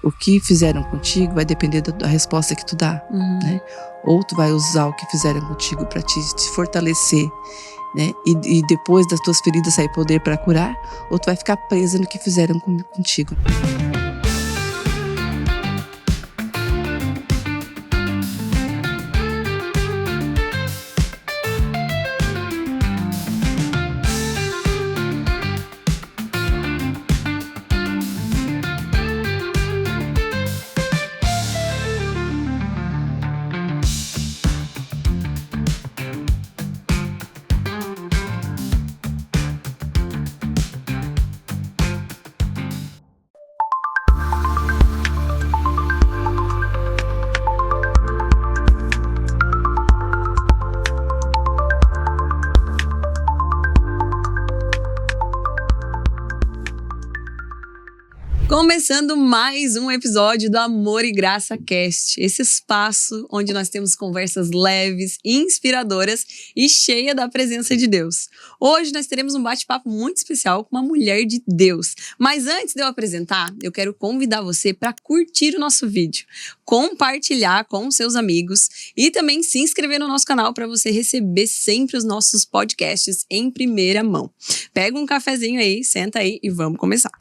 o que fizeram contigo vai depender da resposta que tu dá, né? Ou tu vai usar o que fizeram contigo para te fortalecer, né? E depois das tuas feridas sair poder para curar, ou tu vai ficar presa no que fizeram contigo. Começando mais um episódio do Amor e Graça Cast, esse espaço onde nós temos conversas leves, inspiradoras e cheia da presença de Deus. Hoje nós teremos um bate-papo muito especial com uma mulher de Deus. Mas antes de eu apresentar, eu quero convidar você para curtir o nosso vídeo, compartilhar com seus amigos e também se inscrever no nosso canal para você receber sempre os nossos podcasts em primeira mão. Pega um cafezinho aí, senta aí e vamos começar.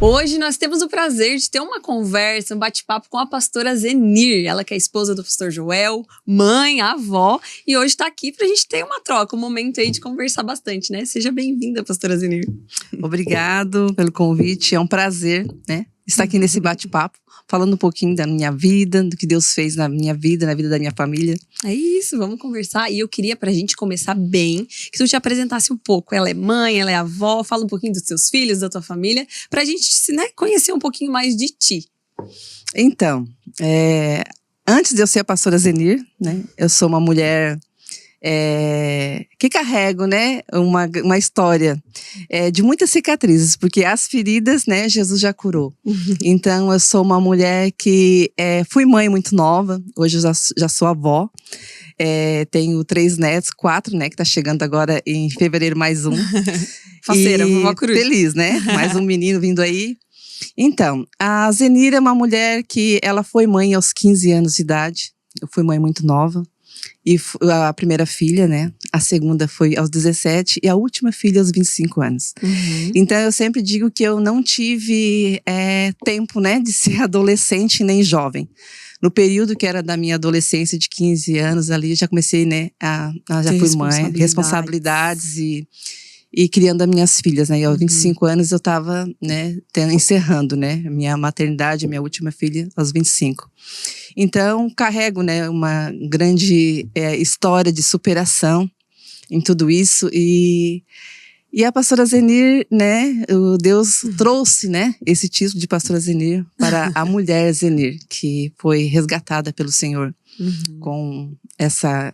Hoje nós temos o prazer de ter uma conversa, um bate-papo com a pastora Zenir, ela que é esposa do pastor Joel, mãe, avó, e hoje está aqui para a gente ter uma troca, um momento aí de conversar bastante, né? Seja bem-vinda, pastora Zenir. Obrigado pelo convite, é um prazer, né, estar aqui nesse bate-papo, falando um pouquinho da minha vida, do que Deus fez na minha vida, na vida da minha família. É isso, vamos conversar. E eu queria, pra gente começar bem, que tu te apresentasse um pouco. Ela é mãe, ela é avó, fala um pouquinho dos teus filhos, da tua família, pra gente, né, conhecer um pouquinho mais de ti. Então, antes de eu ser a pastora Zenir, né, eu sou uma mulher que carrego, né, uma história de muitas cicatrizes, porque as feridas, né, Jesus já curou. Então eu sou uma mulher que fui mãe muito nova, hoje eu já sou avó, tenho 3 netos, 4, né, que tá chegando agora em fevereiro mais um. Faceira, vovó Cruz. Feliz, né, mais um menino vindo aí. Então, a Zenir é uma mulher que ela foi mãe aos 15 anos de idade, eu fui mãe muito nova. E a primeira filha, né? A segunda foi aos 17 e a última filha aos 25 anos. Então eu sempre digo que eu não tive tempo, né, de ser adolescente nem jovem. No período que era da minha adolescência de 15 anos ali, já comecei, né, já fui mãe, responsabilidades e criando as minhas filhas, né? E aos 25 anos eu estava, né, encerrando, né, a minha maternidade, a minha última filha aos 25. Então, carrego, né, uma grande história de superação em tudo isso. E a pastora Zenir, né, Deus trouxe, né, esse título de pastora Zenir para a mulher Zenir, que foi resgatada pelo Senhor com essa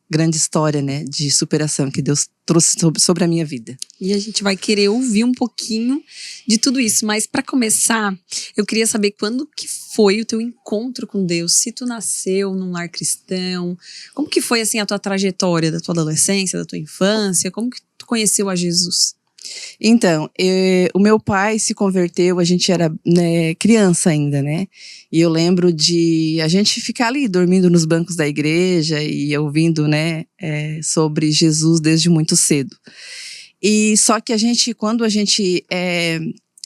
grande história, né, de superação que Deus trouxe sobre a minha vida. E a gente vai querer ouvir um pouquinho de tudo isso, mas para começar, eu queria saber quando que foi o teu encontro com Deus, se tu nasceu num lar cristão, como que foi assim a tua trajetória da tua adolescência, da tua infância, como que tu conheceu a Jesus? Então, o meu pai se converteu, a gente era, né, criança ainda, né? E eu lembro de a gente ficar ali dormindo nos bancos da igreja e ouvindo, né, sobre Jesus desde muito cedo. E só que quando a gente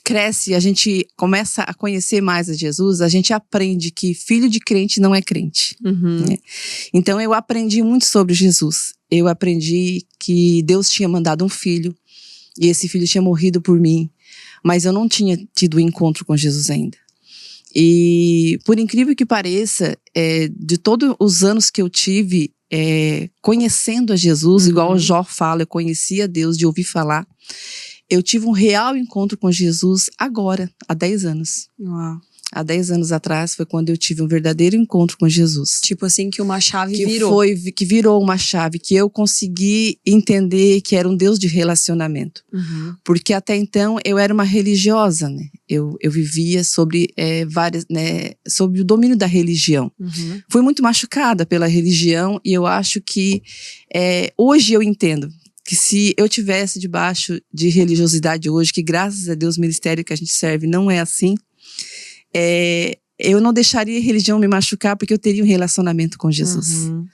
cresce, a gente começa a conhecer mais a Jesus, a gente aprende que filho de crente não é crente. Né? Então eu aprendi muito sobre Jesus. Eu aprendi que Deus tinha mandado um filho, e esse filho tinha morrido por mim, mas eu não tinha tido encontro com Jesus ainda. E por incrível que pareça, de todos os anos que eu tive conhecendo a Jesus, igual o Jó fala, eu conhecia Deus de ouvir falar, eu tive um real encontro com Jesus agora, há 10 anos. Uau. há 10 anos atrás, foi quando eu tive um verdadeiro encontro com Jesus. Tipo assim, que uma chave Que virou. que virou uma chave, que eu consegui entender que era um Deus de relacionamento. Uhum. Porque até então eu era uma religiosa, né? Eu vivia sobre várias, né? Sobre o domínio da religião. Uhum. Fui muito machucada pela religião e eu acho que hoje eu entendo que se eu tivesse debaixo de religiosidade hoje, que graças a Deus o ministério que a gente serve não é assim, eu não deixaria a religião me machucar porque eu teria um relacionamento com Jesus. Uhum.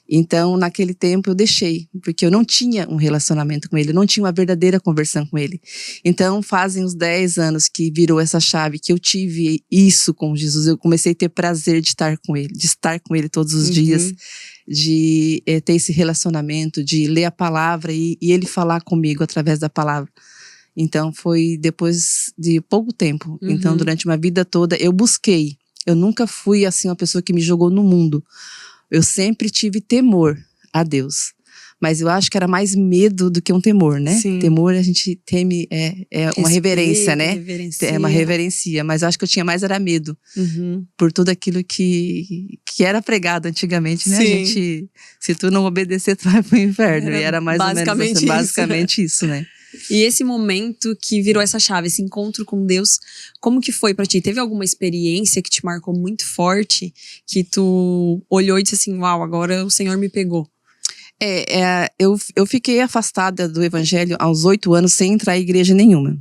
Então, naquele tempo eu deixei, porque eu não tinha um relacionamento com ele, eu não tinha uma verdadeira conversão com ele. Então, fazem uns 10 anos que virou essa chave, que eu tive isso com Jesus, eu comecei a ter prazer de estar com ele todos os dias, de ter esse relacionamento, de ler a palavra e ele falar comigo através da palavra. Então, foi depois de pouco tempo. Uhum. Então, durante uma vida toda, eu busquei. Eu nunca fui, assim, uma pessoa que me jogou no mundo. Eu sempre tive temor a Deus. Mas eu acho que era mais medo do que um temor, né? Sim. Temor a gente teme, uma reverência, né? Reverencia. É uma reverencia. Mas eu acho que eu tinha mais era medo. Uhum. Por tudo aquilo que era pregado antigamente, né? Sim. A gente, se tu não obedecer, tu vai pro inferno. Era E era mais ou menos assim, basicamente isso, né? E esse momento que virou essa chave, esse encontro com Deus, como que foi pra ti? Teve alguma experiência que te marcou muito forte, que tu olhou e disse assim, uau, agora o Senhor me pegou? Eu fiquei afastada do evangelho aos 8 anos sem entrar em igreja nenhuma.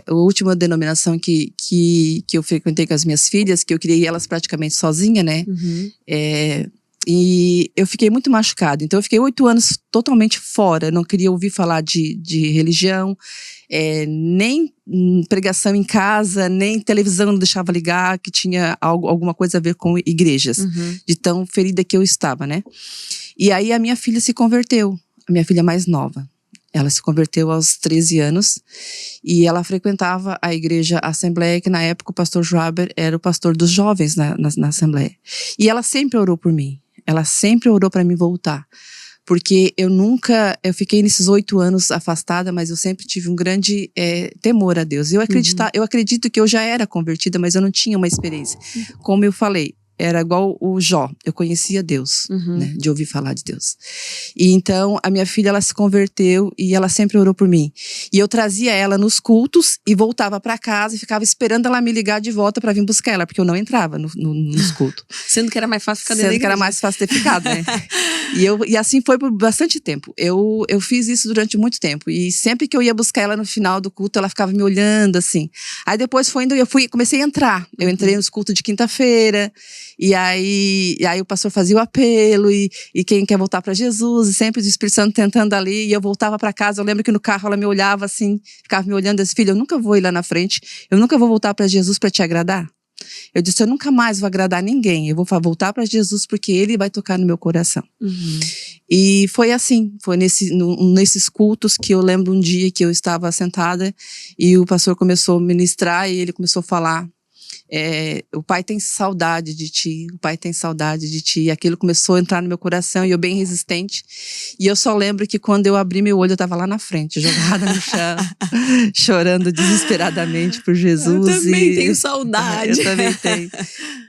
A última denominação que eu frequentei com as minhas filhas, que eu criei elas praticamente sozinha, né? Uhum. E eu fiquei muito machucada. Então eu fiquei 8 anos totalmente fora. Não queria ouvir falar de religião, nem pregação em casa, nem televisão não deixava ligar, que tinha alguma coisa a ver com igrejas. Uhum. De tão ferida que eu estava, né? E aí a minha filha se converteu, a minha filha mais nova. Ela se converteu aos 13 anos e ela frequentava a igreja Assembleia, que na época o pastor Joaber era o pastor dos jovens na Assembleia. E ela sempre orou por mim, ela sempre orou para mim voltar. Porque eu fiquei nesses 8 anos afastada, mas eu sempre tive um grande temor a Deus. Eu acredito que eu já era convertida, mas eu não tinha uma experiência. Como eu falei, era igual o Jó, eu conhecia Deus, né, de ouvir falar de Deus. E então, a minha filha, ela se converteu e ela sempre orou por mim. E eu trazia ela nos cultos e voltava para casa e ficava esperando ela me ligar de volta para vir buscar ela, porque eu não entrava nos cultos. Sendo que era mais fácil ficar dentro da igreja. Sendo que era mais fácil ter ficado, né? E assim foi por bastante tempo. Eu fiz isso durante muito tempo. E sempre que eu ia buscar ela no final do culto, ela ficava me olhando, assim. Aí depois comecei a entrar. Eu entrei nos cultos de quinta-feira. E aí o pastor fazia o apelo, e quem quer voltar para Jesus, e sempre o Espírito Santo tentando ali, e eu voltava para casa. Eu lembro que no carro ela me olhava assim, ficava me olhando, disse, filha, eu nunca vou ir lá na frente, eu nunca vou voltar para Jesus para te agradar. Eu disse, eu nunca mais vou agradar ninguém, eu vou voltar para Jesus porque Ele vai tocar no meu coração. Uhum. E foi assim, foi nesses cultos que eu lembro um dia que eu estava sentada e o pastor começou a ministrar e ele começou a falar, o pai tem saudade de ti, o pai tem saudade de ti. E aquilo começou a entrar no meu coração e eu bem resistente. E eu só lembro que quando eu abri meu olho, eu estava lá na frente, jogada no chão, chorando desesperadamente por Jesus. Eu também tenho saudade. Eu também tenho.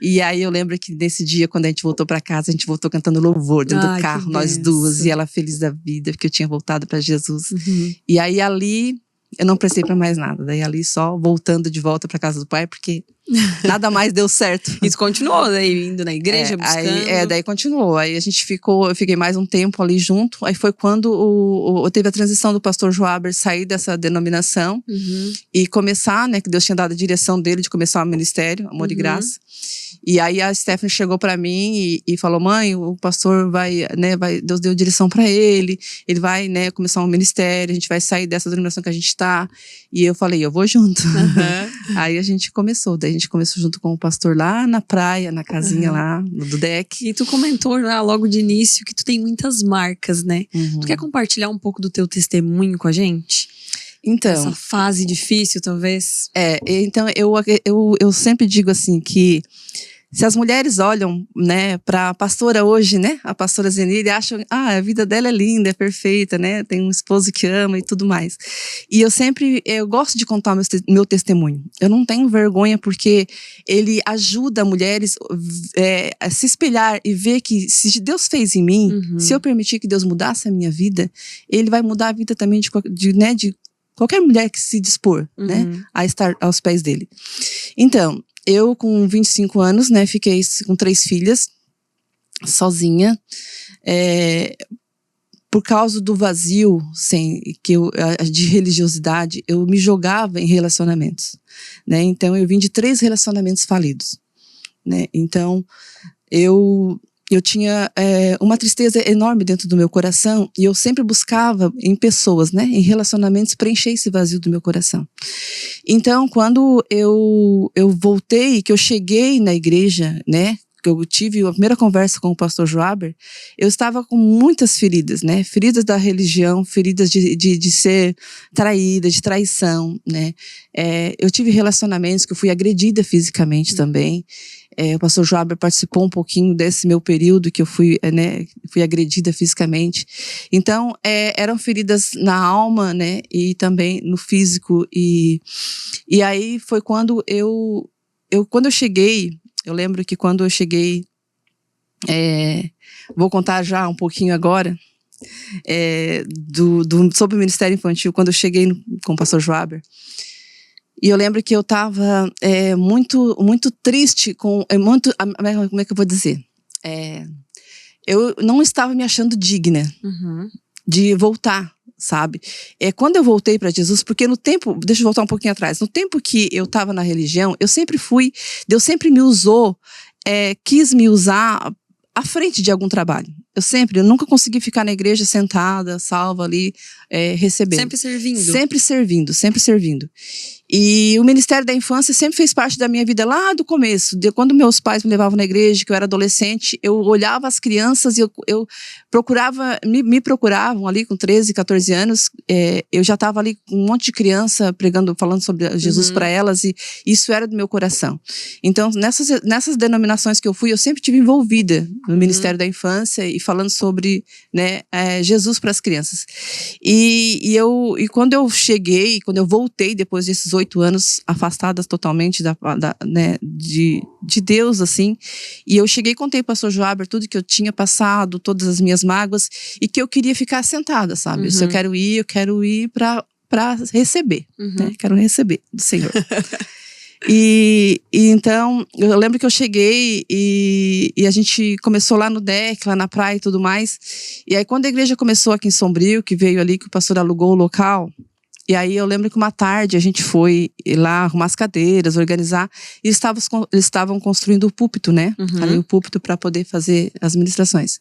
E aí eu lembro que nesse dia, quando a gente voltou para casa, a gente voltou cantando louvor dentro do carro, nós duas. E ela feliz da vida, porque eu tinha voltado para Jesus. Uhum. E aí ali, eu não prestei para mais nada. Daí ali só voltando de volta para casa do pai, porque nada mais deu certo. Isso continuou, daí indo na igreja, buscando? Daí continuou. Aí a gente eu fiquei mais um tempo ali junto. Aí foi quando teve a transição do pastor Joaber sair dessa denominação e começar, né, que Deus tinha dado a direção dele de começar o ministério, Amor e Graça. E aí a Stephanie chegou pra mim e falou, mãe, o pastor Deus deu direção pra ele vai, né, começar um ministério, a gente vai sair dessa denominação que a gente tá. E eu falei, eu vou junto. Aí a gente começou, daí a gente começou junto com o pastor lá na praia, na casinha lá, do deck. E tu comentou lá logo de início que tu tem muitas marcas, né? Tu quer compartilhar um pouco do teu testemunho com a gente? Então, essa fase difícil, talvez? Então eu sempre digo assim que Se as mulheres olham, né, para a pastora hoje, né, a pastora Zenira, e acham, a vida dela é linda, é perfeita, né, tem um esposo que ama e tudo mais. E eu gosto de contar o meu testemunho. Eu não tenho vergonha porque ele ajuda mulheres a se espelhar e ver que se Deus fez em mim, se eu permitir que Deus mudasse a minha vida, ele vai mudar a vida também de qualquer mulher que se dispor, né, a estar aos pés dele. Então, eu, com 25 anos, né, fiquei com 3 filhas, sozinha, por causa do vazio de religiosidade, eu me jogava em relacionamentos, né, então eu vim de 3 relacionamentos falidos, né, então eu tinha uma tristeza enorme dentro do meu coração e eu sempre buscava em pessoas, né, em relacionamentos, preencher esse vazio do meu coração. Então, quando eu voltei, que eu cheguei na igreja, né, que eu tive a primeira conversa com o pastor Joaber, eu estava com muitas feridas, né, feridas da religião, feridas de ser traída, de traição, né, eu tive relacionamentos que eu fui agredida fisicamente também. O pastor Joaber participou um pouquinho desse meu período que eu fui agredida fisicamente. Então, eram feridas na alma, né, e também no físico. E aí foi quando quando eu cheguei, eu lembro que quando eu cheguei, vou contar já um pouquinho agora, sobre o Ministério Infantil, quando eu cheguei com o pastor Joaber. E eu lembro que eu estava muito, muito triste como é que eu vou dizer? Eu não estava me achando digna de voltar, sabe? Quando eu voltei para Jesus, porque no tempo, deixa eu voltar um pouquinho atrás, no tempo que eu estava na religião, Deus sempre me usou, quis me usar à frente de algum trabalho. Eu nunca consegui ficar na igreja sentada, salva ali, recebendo. Sempre servindo. Sempre servindo. E o Ministério da Infância sempre fez parte da minha vida lá do começo. Quando meus pais me levavam na igreja, que eu era adolescente, eu olhava as crianças e eu procurava, me procuravam ali com 13, 14 anos. Eu já estava ali com um monte de criança pregando, falando sobre Jesus para elas, e isso era do meu coração. Então, nessas denominações que eu fui, eu sempre estive envolvida no Ministério da Infância e falando sobre, né, Jesus para as crianças. E quando eu cheguei, quando eu voltei depois desses 8 anos afastada totalmente né, de Deus, assim, e eu cheguei e contei para o pastor Joaber tudo que eu tinha passado, todas as minhas mágoas, e que eu queria ficar sentada, sabe? Se eu quero ir para receber, né? Quero receber do Senhor. E então, eu lembro que eu cheguei e a gente começou lá no deck, lá na praia e tudo mais. E aí, quando a igreja começou aqui em Sombrio, que veio ali, que o pastor alugou o local, e aí eu lembro que uma tarde a gente foi lá arrumar as cadeiras, organizar, e eles estavam construindo o púlpito, né? Ali o púlpito para poder fazer as ministrações.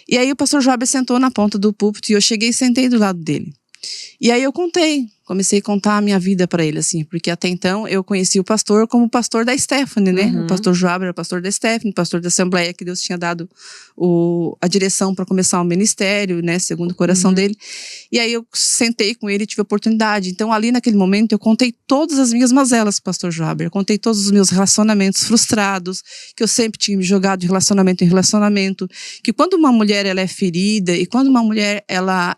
E aí o pastor Joaber sentou na ponta do púlpito e eu cheguei e sentei do lado dele. E aí eu comecei a contar a minha vida para ele, assim, porque até então eu conheci o pastor como pastor da Stephanie, né? O pastor Joaber era o pastor da Stephanie, pastor da Assembleia, que Deus tinha dado a direção para começar o ministério, né? Segundo o coração dele. E aí eu sentei com ele e tive a oportunidade. Então, ali naquele momento, eu contei todas as minhas mazelas pro pastor Joaber. Eu contei todos os meus relacionamentos frustrados, que eu sempre tinha me jogado de relacionamento em relacionamento. Que quando uma mulher ela é ferida e quando uma mulher ela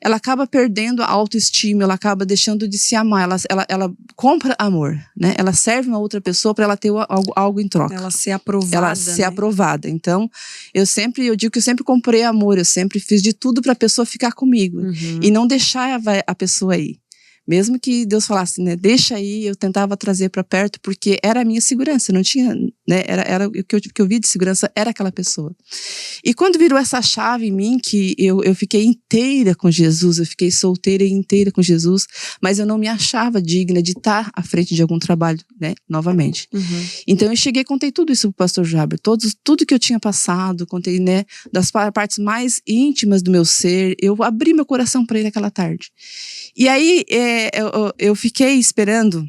acaba perdendo a autoestima, ela acaba deixando de se amar, ela compra amor, né? Ela serve uma outra pessoa para ela ter algo em troca. Ela ser aprovada. Ela ser aprovada. Então, eu digo que eu sempre comprei amor, eu sempre fiz de tudo para a pessoa ficar comigo e não deixar a pessoa ir. Mesmo que Deus falasse, né, deixa aí, eu tentava trazer para perto, porque era a minha segurança, não tinha, né, era o que eu via de segurança, era aquela pessoa. E quando virou essa chave em mim, que eu fiquei inteira com Jesus, eu fiquei solteira e inteira com Jesus, mas eu não me achava digna de estar à frente de algum trabalho, né, novamente. Então eu cheguei e contei tudo isso pro pastor Joaber, tudo que eu tinha passado, contei, né, das partes mais íntimas do meu ser, eu abri meu coração para ele aquela tarde. E aí, eu fiquei esperando,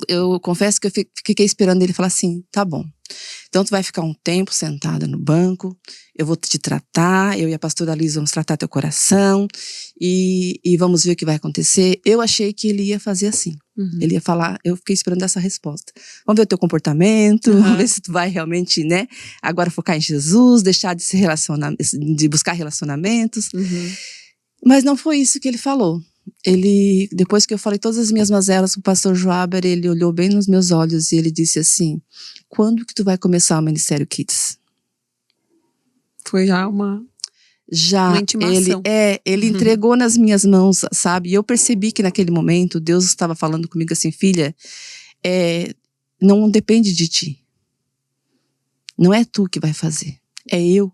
eu confesso que eu fiquei esperando ele falar assim, tá bom, então tu vai ficar um tempo sentada no banco, eu vou te tratar, eu e a pastora Liz vamos tratar teu coração, e vamos ver o que vai acontecer. Eu achei que ele ia fazer assim. Ele ia falar, eu fiquei esperando essa resposta. Vamos ver o teu comportamento, vamos ver se tu vai realmente, né, agora focar em Jesus, deixar de se relacionar, de buscar relacionamentos. Mas não foi isso que ele falou. Ele, depois que eu falei todas as minhas mazelas pro pastor Joaber, ele olhou bem nos meus olhos e ele disse assim: quando que tu vai começar o Ministério Kids? Foi já uma intimação. Ele entregou nas minhas mãos, sabe? E eu percebi que naquele momento Deus estava falando comigo assim: filha, não depende de ti. Não é tu que vai fazer, é eu.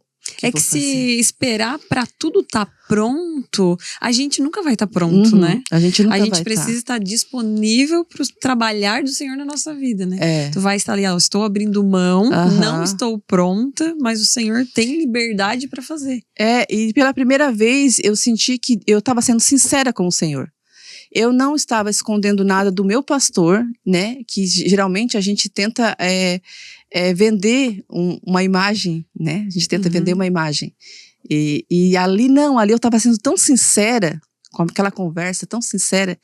Se esperar pra tudo tá pronto, a gente nunca vai estar pronto, né? A gente nunca vai. A gente precisa estar disponível pro trabalhar do Senhor na nossa vida, né? Tu vai estar ali, eu estou abrindo mão, não estou pronta, mas o Senhor tem liberdade pra fazer. E pela primeira vez eu senti que eu estava sendo sincera com o Senhor. Eu não estava escondendo nada do meu pastor, né? Que geralmente a gente tenta vender uma imagem, né? A gente tenta vender uma imagem. E ali não, ali eu estava sendo tão sincera, com aquela conversa tão sincera,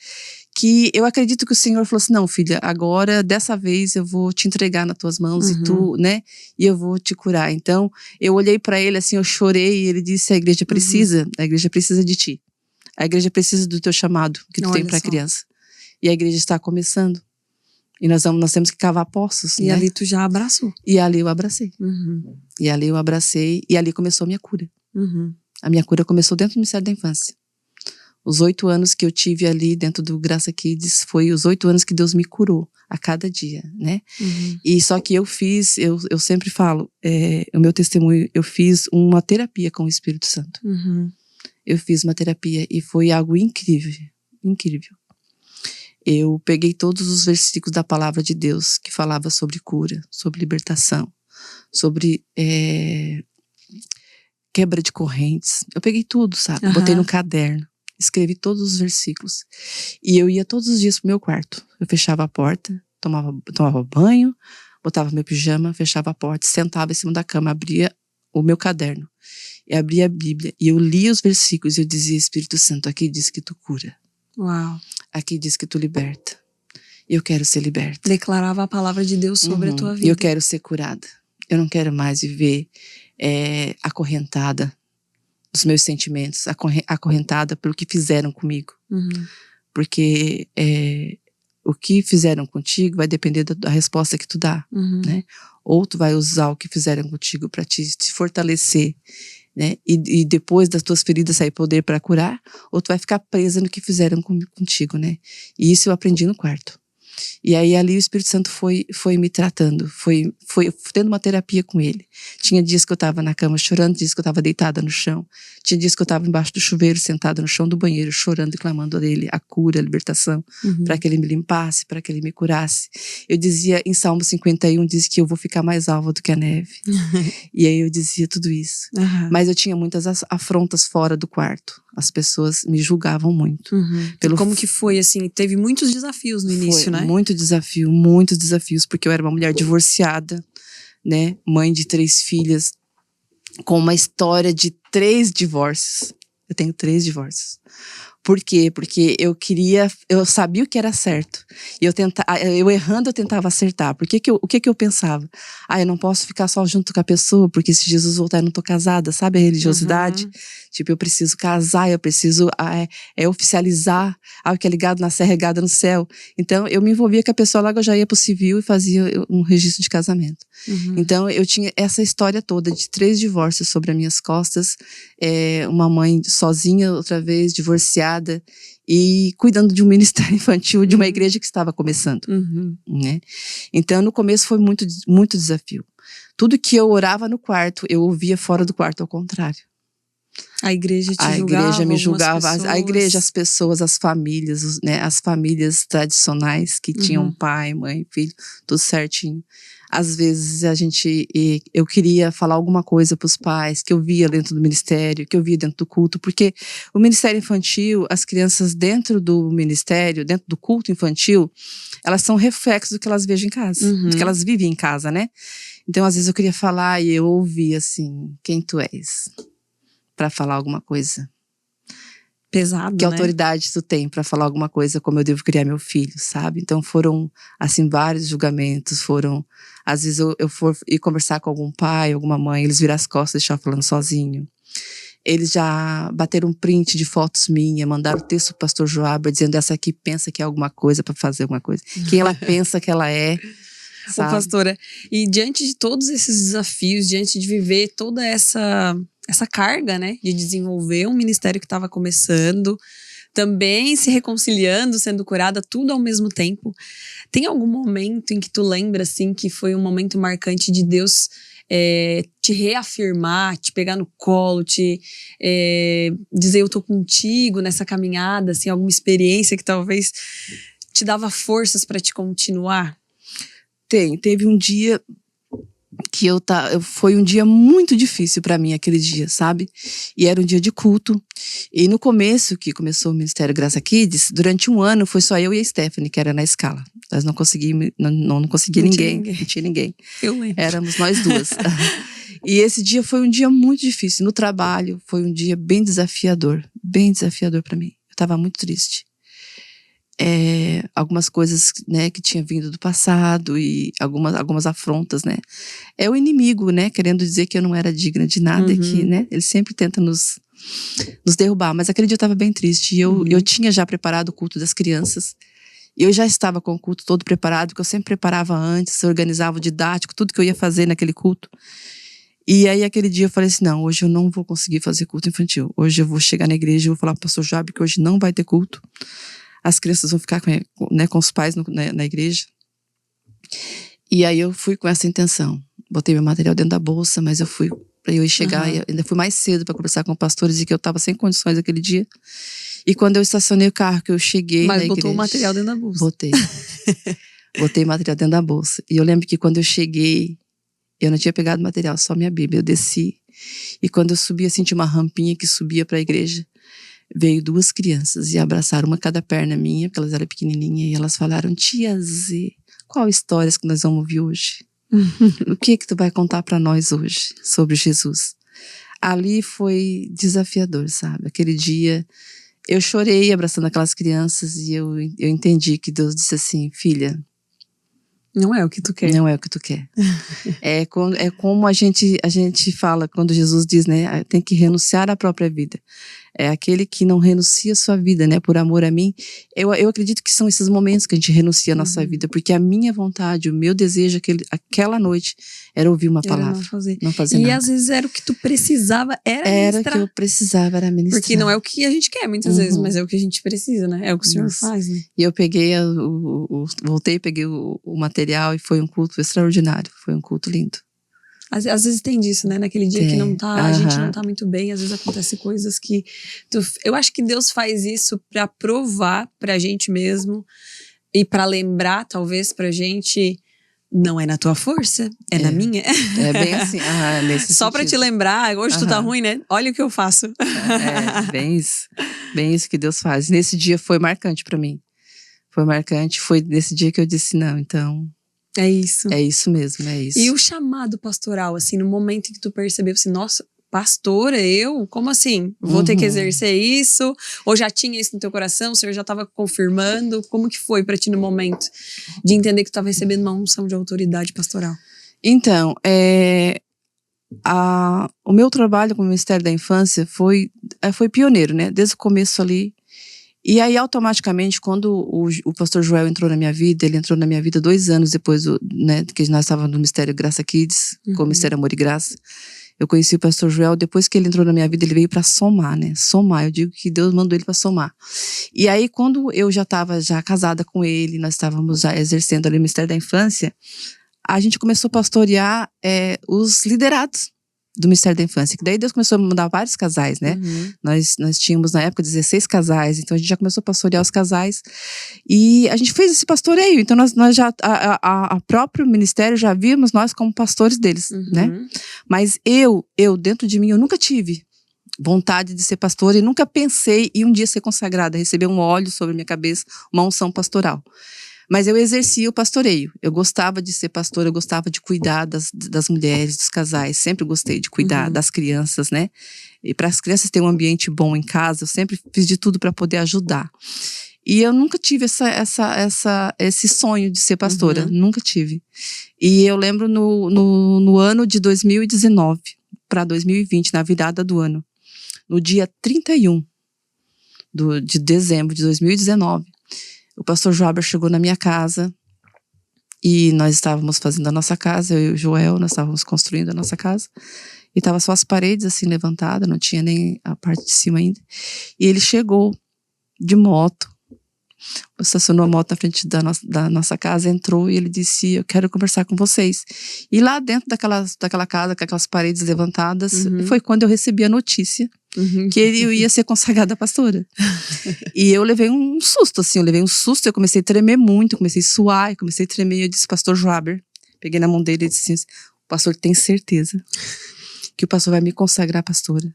que eu acredito que o Senhor falou assim: não, filha, agora, dessa vez, eu vou te entregar nas tuas mãos e tu, né? E eu vou te curar. Então, eu olhei para ele assim, eu chorei e ele disse: a igreja precisa de ti. A igreja precisa do teu chamado que tu tem para a criança. E a igreja está começando. E nós temos que cavar poços. E ali tu já abraçou. E ali eu abracei. E ali eu abracei. E ali começou a minha cura. A minha cura começou dentro do Ministério da Infância. Os 8 anos que eu tive ali dentro do Graça Kids foi os 8 anos que Deus me curou a cada dia, né? E só que eu sempre falo, o meu testemunho, eu fiz uma terapia com o Espírito Santo. Eu fiz uma terapia e foi algo incrível, incrível. Eu peguei todos os versículos da palavra de Deus que falava sobre cura, sobre libertação, sobre quebra de correntes. Eu peguei tudo, sabe? Botei no caderno, escrevi todos os versículos. E eu ia todos os dias pro meu quarto. Eu fechava a porta, tomava banho, botava meu pijama, fechava a porta, sentava em cima da cama, abria o meu caderno. Eu abria a Bíblia e eu lia os versículos e eu dizia: Espírito Santo, aqui diz que tu cura. Uau. Aqui diz que tu liberta. Eu quero ser liberta. Declarava a palavra de Deus sobre a tua vida. Eu quero ser curada. Eu não quero mais viver acorrentada dos meus sentimentos, acorrentada pelo que fizeram comigo. Porque o que fizeram contigo vai depender da resposta que tu dá, né? Ou tu vai usar o que fizeram contigo para te fortalecer, né? E depois das tuas feridas sair poder para curar, ou tu vai ficar presa no que fizeram contigo, né? E isso eu aprendi no quarto. E aí ali o Espírito Santo foi me tratando, foi tendo uma terapia com ele. Tinha dias que eu estava na cama chorando, dias que eu estava deitada no chão. Tinha dias que eu estava embaixo do chuveiro, sentada no chão do banheiro, chorando e clamando a ele a cura, a libertação, para que ele me limpasse, para que ele me curasse. Eu dizia, em Salmo 51, diz que eu vou ficar mais alva do que a neve. E aí eu dizia tudo isso. Mas eu tinha muitas afrontas fora do quarto. As pessoas me julgavam muito. Como que foi, assim? Teve muitos desafios no início, né? Muitos desafios, porque eu era uma mulher divorciada, né? Mãe de 3 filhas, com uma história de 3 divórcios. Eu tenho 3 divórcios. Por quê? Porque eu sabia o que era certo. E eu errando, eu tentava acertar. O que eu pensava? Eu não posso ficar só junto com a pessoa, porque se Jesus voltar eu não tô casada, sabe a religiosidade? Tipo, eu preciso casar, eu preciso oficializar algo que é ligado na serra, é ligado no céu. Então, eu me envolvia com a pessoa, logo eu já ia pro civil e fazia um registro de casamento. Então, eu tinha essa história toda de 3 divórcios sobre as minhas costas, uma mãe sozinha, outra vez, divorciada, e cuidando de um ministério infantil de uma igreja que estava começando, né? Então, no começo foi muito, muito desafio. Tudo que eu orava no quarto, eu ouvia fora do quarto, ao contrário. A igreja A igreja me julgava, a igreja, as pessoas, as famílias, né, as famílias tradicionais que tinham pai, mãe, filho, tudo certinho. Às vezes eu queria falar alguma coisa para os pais que eu via dentro do ministério, que eu via dentro do culto, porque o ministério infantil, as crianças dentro do ministério, dentro do culto infantil, elas são reflexos do que elas vejam em casa, do que elas vivem em casa, né? Então, às vezes eu queria falar e eu ouvia assim: quem tu és? Para falar alguma coisa. Pesado, Que né? autoridade tu tem pra falar alguma coisa como eu devo criar meu filho, sabe? Então foram, assim, vários julgamentos, foram... Às vezes eu for ir conversar com algum pai, alguma mãe, eles viram as costas e deixaram falando sozinho. Eles já bateram um print de fotos minhas, mandaram o texto pro pastor Joaber, dizendo essa aqui pensa que é alguma coisa pra fazer alguma coisa. Quem ela pensa que ela é, Ô, sabe? pastora, e diante de todos esses desafios, diante de viver toda essa carga, né, de desenvolver um ministério que estava começando, também se reconciliando, sendo curada, tudo ao mesmo tempo, tem algum momento em que tu lembra, assim, que foi um momento marcante de Deus te reafirmar, te pegar no colo, te dizer eu tô contigo nessa caminhada, assim, alguma experiência que talvez te dava forças para te continuar? Teve um dia que foi um dia muito difícil pra mim aquele dia, sabe? E era um dia de culto. E no começo, que começou o Ministério Graça Kids, durante um ano foi só eu e a Stephanie, que era na escala. Nós não conseguimos, não conseguia ninguém, não tinha ninguém. Eu lembro. Éramos nós duas. E esse dia foi um dia muito difícil. No trabalho, foi um dia bem desafiador pra mim. Eu tava muito triste. Algumas coisas, né, que tinha vindo do passado e algumas afrontas, né. É o inimigo, né, querendo dizer que eu não era digna de nada, que, né, ele sempre tenta nos derrubar. Mas aquele dia eu estava bem triste e eu tinha já preparado o culto das crianças. Eu já estava com o culto todo preparado, porque eu sempre preparava antes, organizava o didático, tudo que eu ia fazer naquele culto. E aí aquele dia eu falei assim, não, hoje eu não vou conseguir fazer culto infantil. Hoje eu vou chegar na igreja e vou falar pro pastor Joab que hoje não vai ter culto. As crianças vão ficar com os pais na igreja. E aí eu fui com essa intenção. Botei meu material dentro da bolsa, mas eu fui para eu ir chegar. E ainda fui mais cedo para conversar com o pastor e dizer que eu estava sem condições aquele dia. E quando eu estacionei o carro, que eu cheguei na igreja... Mas botou o material dentro da bolsa. Botei. Botei material dentro da bolsa. E eu lembro que quando eu cheguei, eu não tinha pegado material, só minha Bíblia. Eu desci. E quando eu subi, assim, tinha uma rampinha que subia para a igreja. Veio duas crianças e abraçaram uma cada perna minha, porque elas eram pequenininhas, e elas falaram, tia Z, qual histórias que nós vamos ouvir hoje? O que tu vai contar para nós hoje sobre Jesus? Ali foi desafiador, sabe? Aquele dia eu chorei abraçando aquelas crianças e eu entendi que Deus disse assim, filha, não é o que tu quer. Não é o que tu quer. É como a gente fala quando Jesus diz, né? Tem que renunciar à própria vida. É aquele que não renuncia a sua vida, né? Por amor a mim. Eu acredito que são esses momentos que a gente renuncia a nossa vida. Porque a minha vontade, o meu desejo aquela noite era ouvir uma palavra. Não fazer nada. E às vezes era o que tu precisava, era o que eu precisava, era ministrar. Porque não é o que a gente quer muitas vezes, mas é o que a gente precisa, né? É o que o Senhor faz, né? E eu peguei, voltei, peguei o material e foi um culto extraordinário. Foi um culto lindo. Às vezes tem disso, né? Naquele dia que não tá, a gente não tá muito bem, às vezes acontecem coisas que... eu acho que Deus faz isso pra provar pra gente mesmo e pra lembrar, talvez, pra gente... Não é na tua força, é na minha. É bem assim, nesse Só pra te lembrar, hoje tu tá ruim, né? Olha o que eu faço. Bem isso. Bem isso que Deus faz. Nesse dia foi marcante pra mim. Foi marcante, foi nesse dia que eu disse, não, então... É isso. É isso mesmo, é isso. E o chamado pastoral, assim, no momento em que tu percebeu, assim, nossa, pastora, eu? Como assim? Vou ter que exercer isso? Ou já tinha isso no teu coração? O Senhor já estava confirmando? Como que foi pra ti no momento de entender que tu estava recebendo uma unção de autoridade pastoral? Então, o meu trabalho com o Ministério da Infância foi pioneiro, né? Desde o começo ali. E aí, automaticamente, quando o pastor Joel entrou na minha vida, ele entrou na minha vida 2 anos depois, né, que nós estávamos no Ministério Graça Kids, com o Ministério Amor e Graça. Eu conheci o pastor Joel, depois que ele entrou na minha vida, ele veio para somar, né? Somar, eu digo que Deus mandou ele para somar. E aí, quando eu já estava casada com ele, nós estávamos já exercendo ali o Ministério da Infância, a gente começou a pastorear os liderados do Ministério da Infância, que daí Deus começou a mandar vários casais, né? Nós tínhamos na época 16 casais, então a gente já começou a pastorear os casais e a gente fez esse pastoreio, então nós já, a próprio ministério já víamos nós como pastores deles, né? Mas eu dentro de mim, eu nunca tive vontade de ser pastora e nunca pensei em um dia ser consagrada, receber um óleo sobre a minha cabeça, uma unção pastoral. Mas eu exercia o pastoreio. Eu gostava de ser pastora, eu gostava de cuidar das mulheres, dos casais. Sempre gostei de cuidar das crianças, né? E para as crianças terem um ambiente bom em casa, eu sempre fiz de tudo para poder ajudar. E eu nunca tive esse sonho de ser pastora, nunca tive. E eu lembro no ano de 2019 para 2020, na virada do ano, no dia 31 de dezembro de 2019, o pastor Joaber chegou na minha casa e nós estávamos fazendo a nossa casa, eu e o Joel, nós estávamos construindo a nossa casa. E tava só as paredes assim levantadas, não tinha nem a parte de cima ainda. E ele chegou de moto, estacionou a moto na frente da nossa casa, entrou e ele disse: eu quero conversar com vocês. E lá dentro daquela casa, com aquelas paredes levantadas, foi quando eu recebi a notícia que ele ia ser consagrado a pastora. E eu levei um susto, assim, eu comecei a tremer muito, comecei a suar, comecei a tremer. Eu disse: pastor Joaber, peguei na mão dele e disse assim: o pastor tem certeza que o pastor vai me consagrar pastora?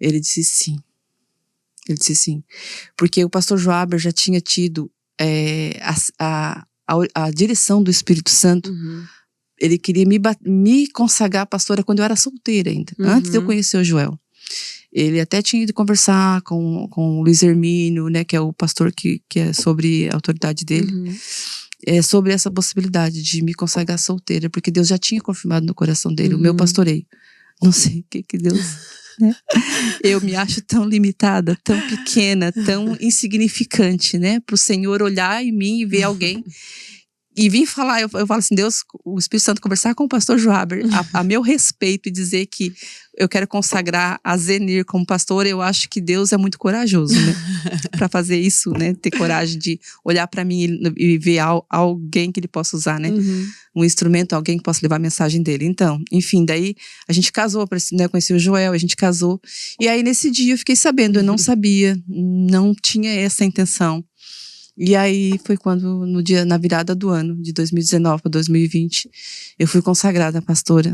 Ele disse sim. Ele disse sim. Porque o pastor Joaber já tinha tido a direção do Espírito Santo. Ele queria me consagrar pastora quando eu era solteira ainda, antes de eu conhecer o Joel. Ele até tinha ido conversar com o Luiz Hermínio, né, que é o pastor que é sobre a autoridade dele. Sobre essa possibilidade de me consagrar solteira, porque Deus já tinha confirmado no coração dele o meu pastoreio. Não sei o que Deus... Né? Eu me acho tão limitada, tão pequena, tão insignificante, né? Para o Senhor olhar em mim e ver alguém e vir falar, eu falo assim: Deus, o Espírito Santo conversar com o pastor Joaber a meu respeito e dizer que eu quero consagrar a Zenir como pastora. Eu acho que Deus é muito corajoso, né? Para fazer isso, né? Ter coragem de olhar para mim e ver alguém que ele possa usar, né? Um instrumento, alguém que possa levar a mensagem dele. Então, enfim, daí a gente casou, né? Eu conheci o Joel, a gente casou. E aí nesse dia eu fiquei sabendo, eu não sabia, não tinha essa intenção. E aí foi quando, na virada do ano, de 2019 para 2020, eu fui consagrada pastora.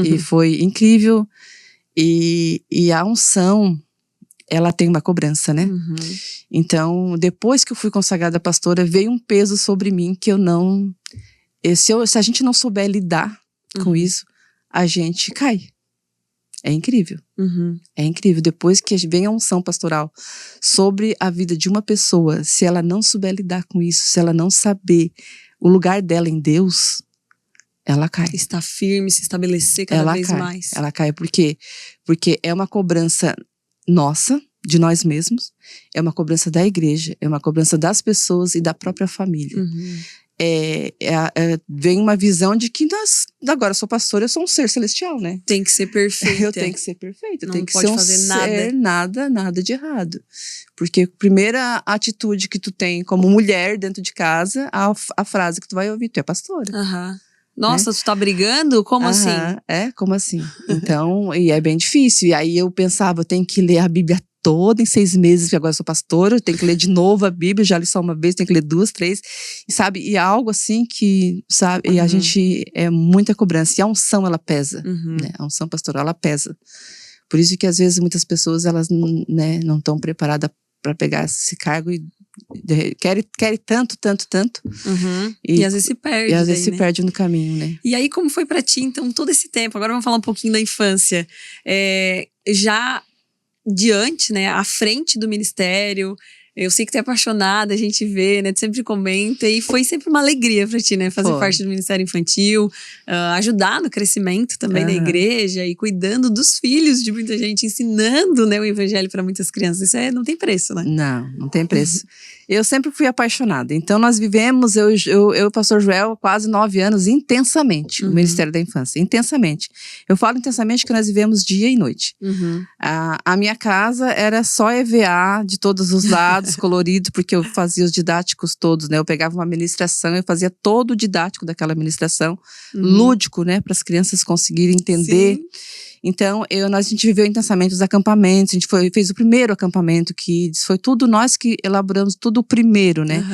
E foi incrível. E a unção, ela tem uma cobrança, né? Então, depois que eu fui consagrada pastora, veio um peso sobre mim que eu não... Se a gente não souber lidar com isso, a gente cai. É incrível. É incrível. Depois que vem a unção pastoral sobre a vida de uma pessoa, se ela não souber lidar com isso, se ela não saber o lugar dela em Deus, ela cai. Está firme, se estabelecer cada vez mais. Ela cai. Por quê? Porque é uma cobrança nossa, de nós mesmos, é uma cobrança da igreja, é uma cobrança das pessoas e da própria família. Vem uma visão de que agora eu sou pastora, eu sou um ser celestial, né? Tem que ser perfeita. Eu tenho que ser perfeita, eu tenho que pode ser fazer nada de errado. Porque a primeira atitude que tu tem como mulher dentro de casa, a frase que tu vai ouvir: tu é pastora. Nossa, né? Tu tá brigando? Como assim? Como assim? Então, e é bem difícil. E aí eu pensava, eu tenho que ler a Bíblia toda em 6 meses, porque agora eu sou pastora, eu tenho que ler de novo a Bíblia, já li só uma vez, tenho que ler 2, 3, e sabe, e é algo assim que, sabe, e a gente, é muita cobrança, e a unção, ela pesa, né, a unção pastoral, ela pesa, por isso que às vezes muitas pessoas, elas, né, não estão preparadas para pegar esse cargo e querem tanto, e às vezes se perde. E às vezes se perde no caminho, né. E aí, como foi pra ti, então, todo esse tempo? Agora vamos falar um pouquinho da infância. Já diante, né, à frente do ministério, eu sei que tu é apaixonada, a gente vê, né, tu sempre comenta, e foi sempre uma alegria pra ti, né, fazer parte do Ministério Infantil, ajudar no crescimento também da igreja e cuidando dos filhos de muita gente, ensinando, né, o evangelho para muitas crianças. Isso não tem preço, né? Não tem preço. Eu sempre fui apaixonada. Então nós vivemos, eu e o pastor Joel, quase 9 anos intensamente, o Ministério da Infância, intensamente. Eu falo intensamente porque nós vivemos dia e noite. A minha casa era só EVA de todos os lados, colorido, porque eu fazia os didáticos todos, né? Eu pegava uma ministração, eu fazia todo o didático daquela ministração, lúdico, né? Para as crianças conseguirem entender. Sim. Então, a gente viveu intensamente os acampamentos, a gente fez o primeiro acampamento Kids, foi tudo nós que elaboramos tudo o primeiro, né?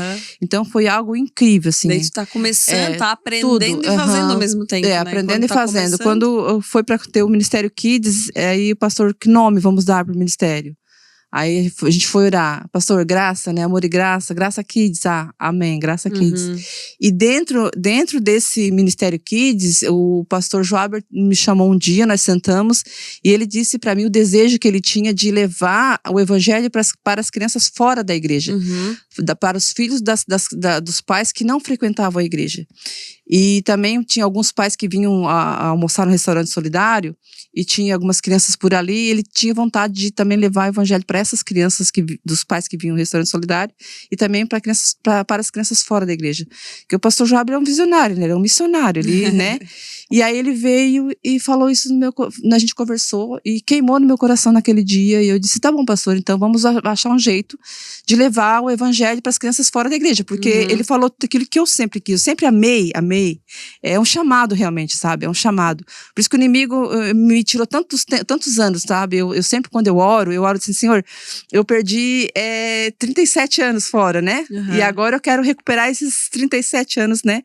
Então, foi algo incrível, assim. Daí tu tá começando, tá aprendendo e fazendo ao mesmo tempo, né? Aprendendo e fazendo. Quando foi para ter o Ministério Kids, aí o pastor, que nome vamos dar pro ministério? Aí a gente foi orar, pastor, graça, né, amor e graça, Graça Kids, amém, Graça Kids. E dentro desse Ministério Kids, o pastor Joaber me chamou um dia, nós sentamos, e ele disse para mim o desejo que ele tinha de levar o evangelho para as crianças fora da igreja, para os filhos dos pais que não frequentavam a igreja. E também tinha alguns pais que vinham a almoçar no restaurante solidário, e tinha algumas crianças por ali, e ele tinha vontade de também levar o evangelho para essas crianças, dos pais que vinham no restaurante solidário, e também para as crianças fora da igreja. Porque o pastor Joab é um visionário, né? Ele é um missionário, ele, né? E aí ele veio e falou isso a gente conversou, e queimou no meu coração naquele dia, e eu disse, tá bom, pastor, então vamos achar um jeito de levar o evangelho para as crianças fora da igreja, porque ele falou daquilo que eu sempre quis, eu sempre amei, é um chamado realmente, sabe, é um chamado, por isso que o inimigo me tirou tantos anos, sabe, eu sempre quando eu oro assim, Senhor, eu perdi 37 anos fora, né, e agora eu quero recuperar esses 37 anos, né,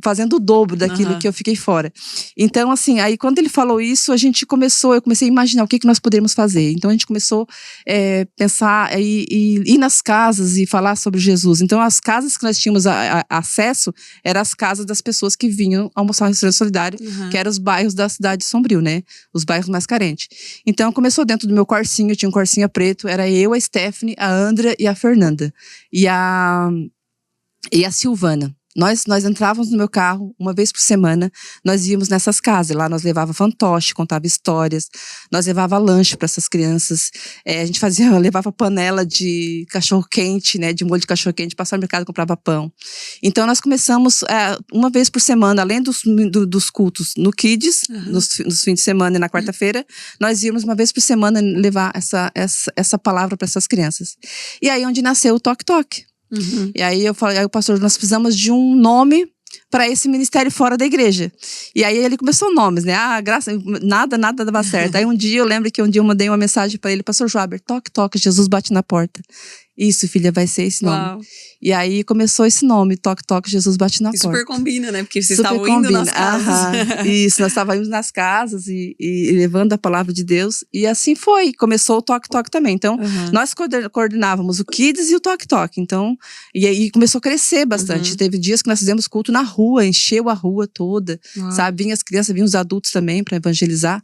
fazendo o dobro daquilo que eu fiquei fora. Então, assim, aí quando ele falou isso, eu comecei a imaginar o que nós poderíamos fazer. Então a gente começou a pensar e ir nas casas e falar sobre Jesus. Então as casas que nós tínhamos acesso eram as casas das pessoas que vinham almoçar no restaurante solidário, que eram os bairros da cidade de Sombrio, né? Os bairros mais carentes. Então começou dentro do meu quartinho, eu tinha um quartinho preto, era eu, a Stephanie, a Andra e a Fernanda. E a Silvana. Nós entrávamos no meu carro uma vez por semana, nós íamos nessas casas, lá nós levava fantoche, contava histórias, nós levava lanche para essas crianças, a gente levava panela de cachorro-quente, né, de molho de cachorro-quente, passava no mercado e comprava pão. Então nós começamos uma vez por semana, além dos cultos no Kids, nos fins de semana e na quarta-feira, nós íamos uma vez por semana levar essa palavra para essas crianças. E aí onde nasceu o Toque Toque. E aí eu falei, o pastor, nós precisamos de um nome para esse ministério fora da igreja. E aí ele começou nomes, né? Nada dava certo. Aí um dia eu lembro que eu mandei uma mensagem para ele, pastor Joaber, toque, toque, Jesus bate na porta. Isso, filha, vai ser esse nome. Uau. E aí começou esse nome, Toque, Toque, Jesus bate na porta. Super combina, né? Porque vocês estavam indo nas casas. Isso, nós estávamos indo nas casas e levando a palavra de Deus. E assim foi, começou o Toque, Toque também. Então, nós coordenávamos o Kids e o Toque, Toque. Então, e aí começou a crescer bastante. Teve dias que nós fizemos culto na rua, encheu a rua toda, sabe? Vinham as crianças, vinham os adultos também para evangelizar.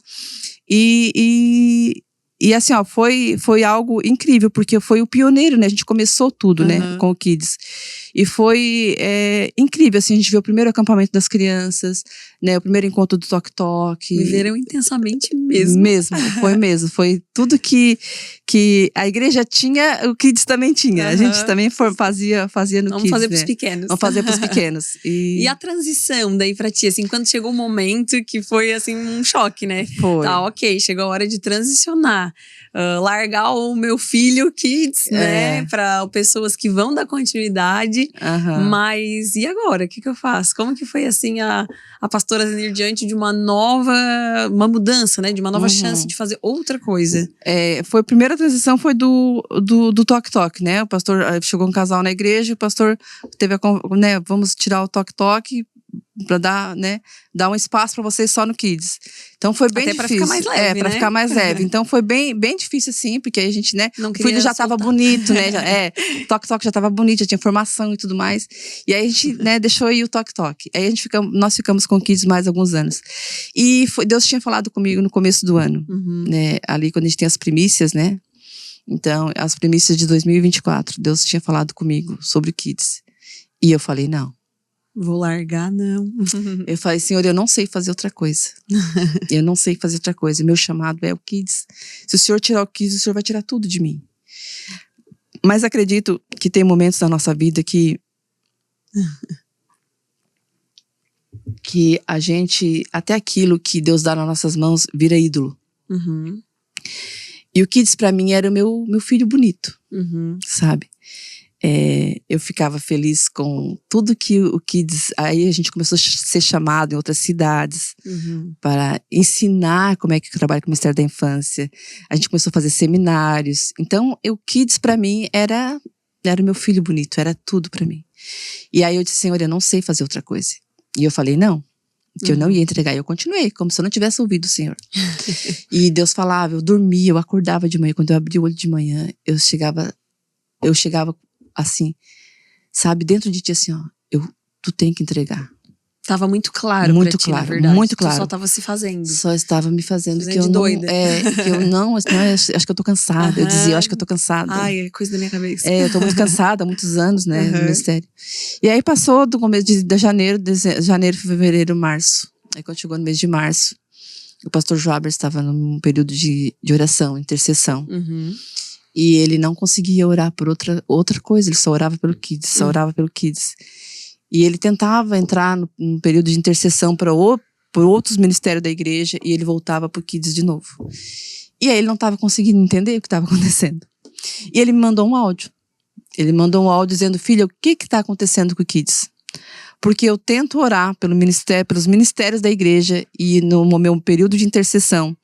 E assim, ó, foi algo incrível, porque foi o pioneiro, né? A gente começou tudo, né? Com o Kids. E foi incrível, assim, a gente viu o primeiro acampamento das crianças, né? O primeiro encontro do Toque Toque. Viveram intensamente mesmo. Foi tudo que a igreja tinha, o Kids também tinha. A gente também fazia no Vamos Kids, fazer né? pros pequenos. Vamos fazer pros pequenos. E a transição daí pra ti, assim, quando chegou o momento que foi, assim, um choque, né? Foi. Tá, ok, chegou a hora de transicionar. Largar o meu filho Kids, né? Pra pessoas que vão dar continuidade. Mas e agora? O que eu faço? Como que foi, assim, a pastora Zenir diante de uma mudança, né? De uma nova chance de fazer outra coisa? Foi a primeira transição, foi do Toque Toque, né? O pastor, chegou um casal na igreja, o pastor teve né? Vamos tirar o Toque Toque para dar um espaço para vocês só no Kids. Então foi bem difícil. Pra ficar mais leve, pra né? ficar mais leve. Então foi bem difícil assim, porque a gente, né, o filho já tava bonito, né? Toque Toque já tava bonito, já tinha formação e tudo mais. E aí a gente, né, deixou aí o Toque Toque. Aí nós ficamos com o Kids mais alguns anos. E Deus tinha falado comigo no começo do ano, né? Ali quando a gente tem as primícias, né? Então, as primícias de 2024, Deus tinha falado comigo sobre o Kids. E eu falei, não. Vou largar, não. Eu falei, Senhor, eu não sei fazer outra coisa. Eu não sei fazer outra coisa. Meu chamado é o Kids. Se o Senhor tirar o Kids, o Senhor vai tirar tudo de mim. Mas acredito que tem momentos na nossa vida que a gente, até aquilo que Deus dá nas nossas mãos, vira ídolo. E o Kids pra mim era o meu filho bonito, sabe? Eu ficava feliz com tudo que o Kids... Aí a gente começou a ser chamado em outras cidades para ensinar como é que eu trabalho com o Ministério da Infância. A gente começou a fazer seminários. Então, o Kids para mim era o meu filho bonito, era tudo para mim. E aí eu disse, Senhor, eu não sei fazer outra coisa. E eu falei, não, que eu não ia entregar. E eu continuei, como se eu não tivesse ouvido o Senhor. E Deus falava, eu dormia, eu acordava de manhã. Quando eu abria o olho de manhã, eu chegava assim, sabe, dentro de ti assim, ó, tu tem que entregar. Tava muito claro Muito pra ti, claro, na verdade. muito claro. Tu só tava se fazendo. Só estava me fazendo que de eu não, doida. que eu não, acho que eu tô cansada. Eu dizia, eu acho que eu tô cansada. Ai, é coisa da minha cabeça. Eu tô muito cansada há muitos anos, né, no ministério. E aí passou do começo de janeiro, fevereiro, março. Aí quando chegou no mês de março, o pastor Joaber estava num período de oração, intercessão. E ele não conseguia orar por outra coisa, ele só orava pelo Kids, só orava pelo Kids. E ele tentava entrar num período de intercessão por outros ministérios da igreja e ele voltava pro Kids de novo. E aí ele não estava conseguindo entender o que estava acontecendo. E ele me mandou um áudio. Ele mandou um áudio dizendo, filha, o que está acontecendo com o Kids? Porque eu tento orar pelos ministérios da igreja e no meu período de intercessão,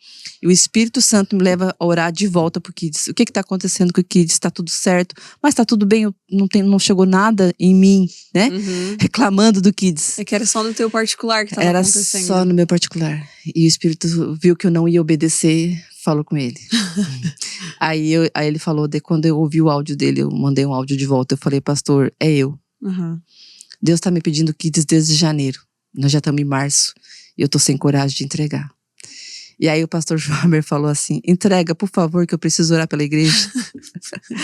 e o Espírito Santo me leva a orar de volta pro Kids. O que está acontecendo com o Kids? Está tudo certo? Mas está tudo bem, não chegou nada em mim, né? Reclamando do Kids. É que era só no teu particular que estava acontecendo. Era só no meu particular. E o Espírito viu que eu não ia obedecer, falou com ele. Aí ele falou, quando eu ouvi o áudio dele, eu mandei um áudio de volta. Eu falei, pastor, é eu. Deus está me pedindo Kids desde janeiro. Nós já estamos em março. E eu estou sem coragem de entregar. E aí o pastor Joaber falou assim, entrega, por favor, que eu preciso orar pela igreja.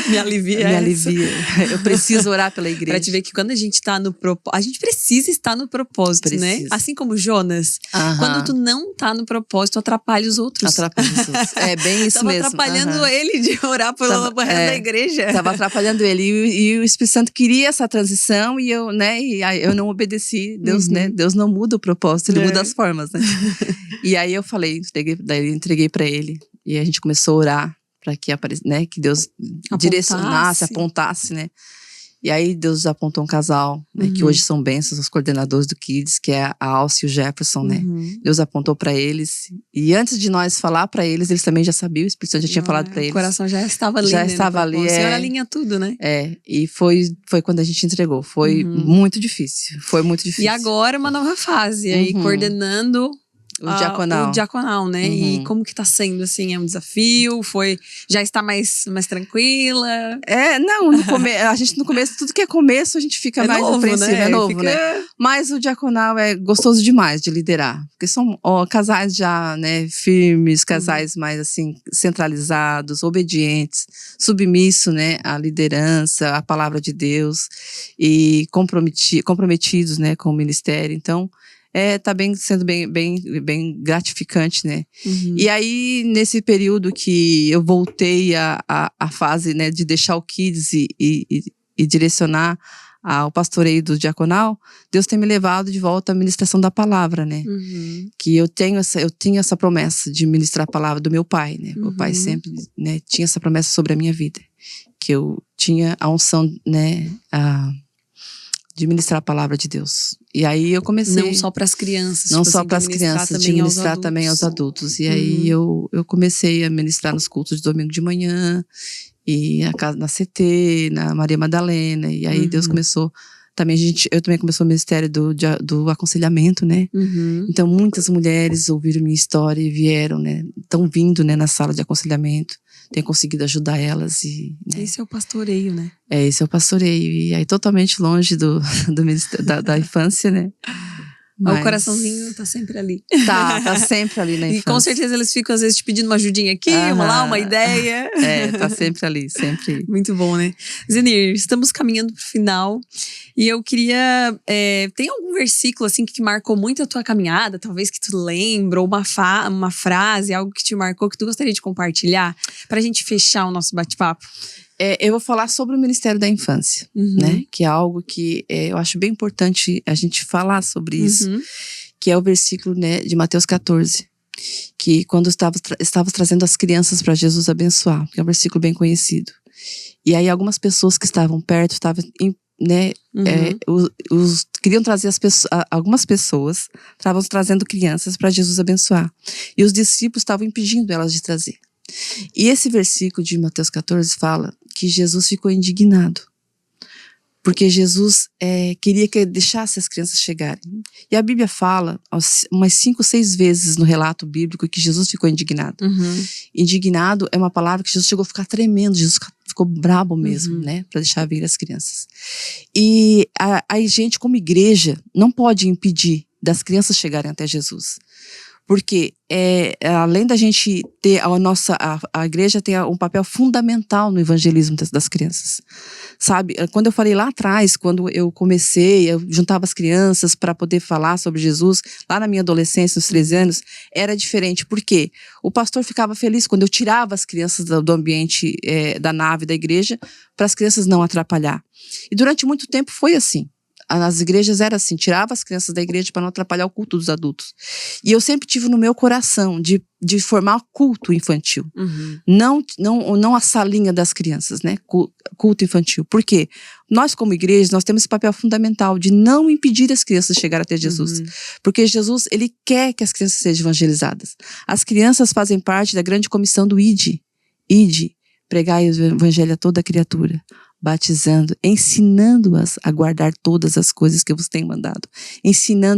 Me alivia. Me alivia. Eu preciso orar pela igreja. Pra te ver que quando a gente tá no propósito, a gente precisa estar no propósito, né? Assim como Jonas. Quando tu não tá no propósito, atrapalha os outros. Atrapalha os outros. É bem isso mesmo. Tava atrapalhando ele de orar pelo resto da igreja. Tava atrapalhando ele. E o Espírito Santo queria essa transição e eu, né? E aí eu não obedeci. Deus, né? Deus não muda o propósito, ele muda as formas, né? E aí eu falei, daí eu entreguei pra ele. E a gente começou a orar para que né, que Deus direcionasse, apontasse, né? E aí Deus apontou um casal, né, que hoje são bênçãos, os coordenadores do Kids, que é a Alce e o Jefferson, né? Deus apontou para eles. E antes de nós falar para eles também já sabiam, o Espírito Santo já tinha falado para eles. O coração já estava ali, já estava ali. O Senhor alinha tudo, né? E foi quando a gente entregou. Foi muito difícil. Foi muito difícil. E agora uma nova fase, aí coordenando o diaconal, né? E como que tá sendo, assim? É um desafio? Já está mais tranquila? Não, a gente no começo, tudo que é começo, a gente fica mais apreensivo, né? É novo, né? Mas o diaconal é gostoso demais de liderar. Porque são casais já, né, firmes, casais mais, assim, centralizados, obedientes, submissos, né, à liderança, à palavra de Deus e comprometidos, né, com o ministério. Então, tá sendo bem gratificante, né? E aí, nesse período que eu voltei à fase, né, de deixar o Kids e direcionar ao pastoreio do diaconal, Deus tem me levado de volta à ministração da palavra, né? Que eu tinha essa promessa de ministrar a palavra do meu pai, né? Meu pai sempre, né, tinha essa promessa sobre a minha vida. Que eu tinha a unção, né, de ministrar a palavra de Deus. E aí eu comecei... Não só para as crianças. Não só para as crianças, de ministrar também aos adultos. E aí eu comecei a ministrar nos cultos de domingo de manhã, e na CT, na Maria Madalena. E aí Deus começou... eu também comecei o ministério do aconselhamento, né? Então muitas mulheres ouviram minha história e vieram, né? Estão vindo, né, na sala de aconselhamento. Tenho conseguido ajudar elas. Né? Esse é o pastoreio, né? Esse é o pastoreio. E aí totalmente longe da infância, né? Mas o coraçãozinho tá sempre ali. Tá sempre ali na infância. E com certeza eles ficam às vezes te pedindo uma ajudinha aqui, uma ideia. Tá sempre ali, sempre. Muito bom, né? Zenir, estamos caminhando pro final. E eu queria... tem algum versículo, assim, que marcou muito a tua caminhada? Talvez que tu lembra, ou uma frase, algo que te marcou, que tu gostaria de compartilhar? Pra gente fechar o nosso bate-papo. Eu vou falar sobre o Ministério da Infância, né? Que é algo que eu acho bem importante a gente falar sobre isso. Que é o versículo, né, de Mateus 14. Que quando estava trazendo as crianças para Jesus abençoar. Que é um versículo bem conhecido. E aí algumas pessoas que estavam perto estavam... né, queriam trazer algumas pessoas estavam trazendo crianças para Jesus abençoar. E os discípulos estavam impedindo elas de trazer. E esse versículo de Mateus 14 fala que Jesus ficou indignado. Porque Jesus queria que deixasse as crianças chegarem. E a Bíblia fala umas 5, 6 vezes no relato bíblico que Jesus ficou indignado. Indignado é uma palavra que Jesus chegou a ficar tremendo, Jesus ficou brabo mesmo, né? Para deixar vir as crianças. E a gente, como igreja, não pode impedir das crianças chegarem até Jesus. Porque além da gente ter a igreja tem um papel fundamental no evangelismo das crianças. Sabe, quando eu falei lá atrás, quando eu comecei, eu juntava as crianças para poder falar sobre Jesus, lá na minha adolescência, nos 13 anos, era diferente. Por quê? O pastor ficava feliz quando eu tirava as crianças do ambiente da nave da igreja, para as crianças não atrapalhar. E durante muito tempo foi assim. As igrejas eram assim, tirava as crianças da igreja para não atrapalhar o culto dos adultos. E eu sempre tive no meu coração de formar culto infantil. Não a salinha das crianças, né? Culto infantil. Por quê? Nós, como igreja, nós temos esse papel fundamental de não impedir as crianças de chegar até Jesus. Porque Jesus, ele quer que as crianças sejam evangelizadas. As crianças fazem parte da grande comissão do ID. ID, pregar o evangelho a toda criatura. Batizando, ensinando-as a guardar todas as coisas que eu vos tenho mandado. Ensinar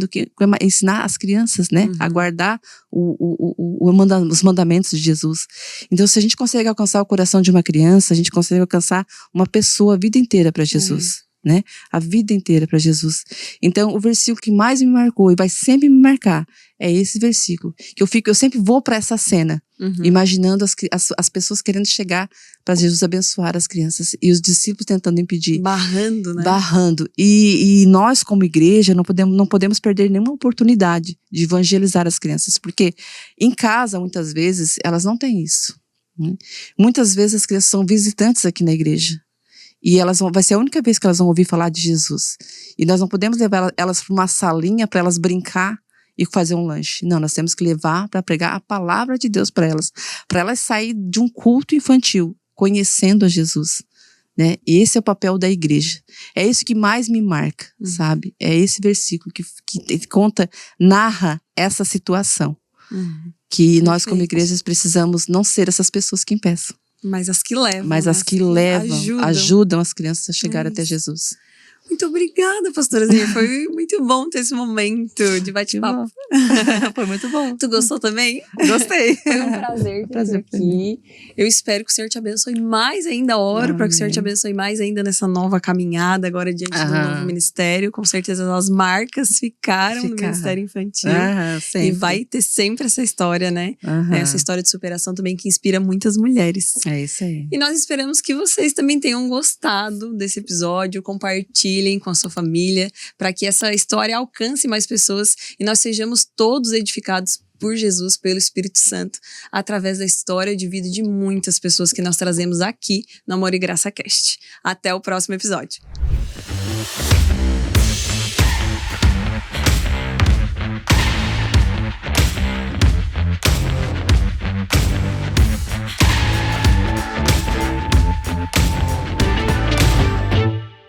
as crianças, né? A guardar os mandamentos de Jesus. Então, se a gente consegue alcançar o coração de uma criança, a gente consegue alcançar uma pessoa a vida inteira para Jesus. Né? A vida inteira para Jesus. Então, o versículo que mais me marcou e vai sempre me marcar é esse versículo. Que eu sempre vou para essa cena, imaginando as pessoas querendo chegar para Jesus abençoar as crianças e os discípulos tentando impedir. Barrando, né? Barrando. E nós, como igreja, não podemos perder nenhuma oportunidade de evangelizar as crianças, porque em casa, muitas vezes, elas não têm isso. Né? Muitas vezes as crianças são visitantes aqui na igreja. E vai ser a única vez que elas vão ouvir falar de Jesus. E nós não podemos levar elas para uma salinha para elas brincar e fazer um lanche. Não, nós temos que levar para pregar a palavra de Deus para elas sair de um culto infantil, conhecendo a Jesus. Né? E esse é o papel da igreja. É isso que mais me marca, sabe? É esse versículo que narra essa situação. Que nós, como igrejas, precisamos não ser essas pessoas que impeçam. Mas as que levam. Mas as que levam, ajudam as crianças a chegar até Jesus. Muito obrigada, pastora Zinha. Foi muito bom ter esse momento de bate-papo. Foi muito bom. Tu gostou também? Gostei. Foi um prazer ter você aqui. Eu espero que o Senhor te abençoe mais ainda. Oro para que o Senhor te abençoe mais ainda nessa nova caminhada, agora diante do novo ministério. Com certeza as marcas ficaram no Ministério Infantil. E vai ter sempre essa história, né? Essa história de superação também que inspira muitas mulheres. É isso aí. E nós esperamos que vocês também tenham gostado desse episódio. Compartilhem com a sua família, para que essa história alcance mais pessoas e nós sejamos todos edificados por Jesus, pelo Espírito Santo, através da história de vida de muitas pessoas que nós trazemos aqui no Amor e Graça Cast. Até o próximo episódio.